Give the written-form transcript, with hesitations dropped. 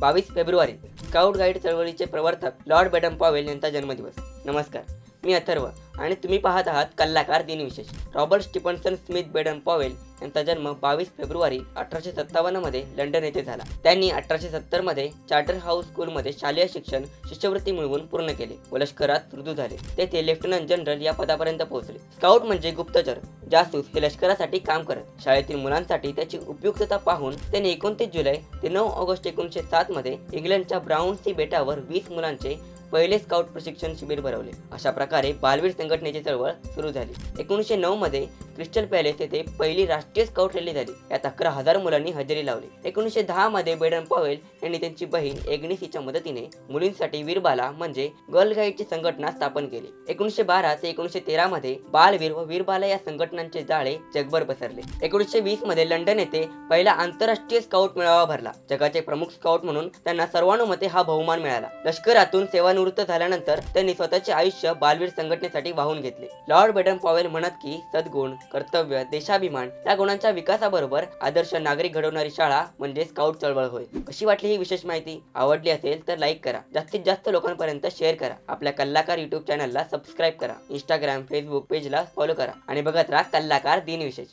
22 February scout guide चळवळीचे प्रवर्तक Lord Baden Powell यांचा जन्मदिवस। नमस्कार, मी अथर्व आणि तुम्ही पाहत आहात कलाकार दिनविशेष। रॉबर्ट स्टीफन्सन स्मिथ बेडन पॉवेल यांचा जन्म 22 फेब्रुवारी 1857 मध्ये लंडन येथे झाला। त्यांनी 1870 मध्ये चार्टर हाऊस स्कूलमध्ये शालेय शिक्षण शिष्यवृत्ती मिळवून पूर्ण केले व लष्करात रुजू झाले। तेथे लेफ्टनंट जनरल या पदापर्यंत पोहोचले। स्काउट म्हणजे गुप्तचर जासूस हे लष्करासाठी काम करत। शाळेतील मुलांसाठी त्याची उपयुक्तता पाहून त्यांनी 29 जुलै ते 9 ऑगस्ट 1907 मध्ये इंग्लंडच्या ब्राउनसी बेटावर 20 मुलांचे पहिले स्काउट प्रशिक्षण शिबिर भरवले। अशा प्रकारे बालवीर संघटनेची चळवळ सुरू झाली। 1909 मध्ये क्रिस्टल पॅलेस येथे पहिली राष्ट्रीय स्काउट रॅली झाली। यात 11,000 मुलांनी हजेरी लावली। 1910 मध्ये बेडन पॉवेल यांनी त्यांची बहीण एग्निस हिच्या मदतीने मुलींसाठी वीरबाला म्हणजे गर्ल गाईडची संघटना स्थापन केली। 1912 ते 1913 मध्ये बालवीर व वीरबाला या संघटनांचे जाळे जगभर पसरले। 1920 मध्ये लंडन येथे पहिला आंतरराष्ट्रीय स्काउट मेळावा भरला। जगाचे प्रमुख स्काउट म्हणून त्यांना सर्वानुमते हा बहुमान मिळाला। लष्करातून सेवानिवृत्त झाल्यानंतर त्यांनी स्वतःचे आयुष्य बालवीर संघटनेसाठी वाहून घेतले। लॉर्ड बेडन पॉवेल म्हणत की सद्गुण, कर्तव्य, देशाभिमान या गुणांच्या विकासाबरोबर आदर्श नागरिक घडवणारी शाळा म्हणजे स्काउट चळवळ होय। कशी वाटली ही विशेष माहिती? आवडली असेल तर लाईक करा, जास्तीत जास्त लोकांपर्यंत शेअर करा, आपल्या कलाकार YouTube चॅनलला सबस्क्राईब करा, इंस्टाग्राम फेसबुक पेजला फॉलो करा आणि बघत राहा कलाकार दिनविशेष।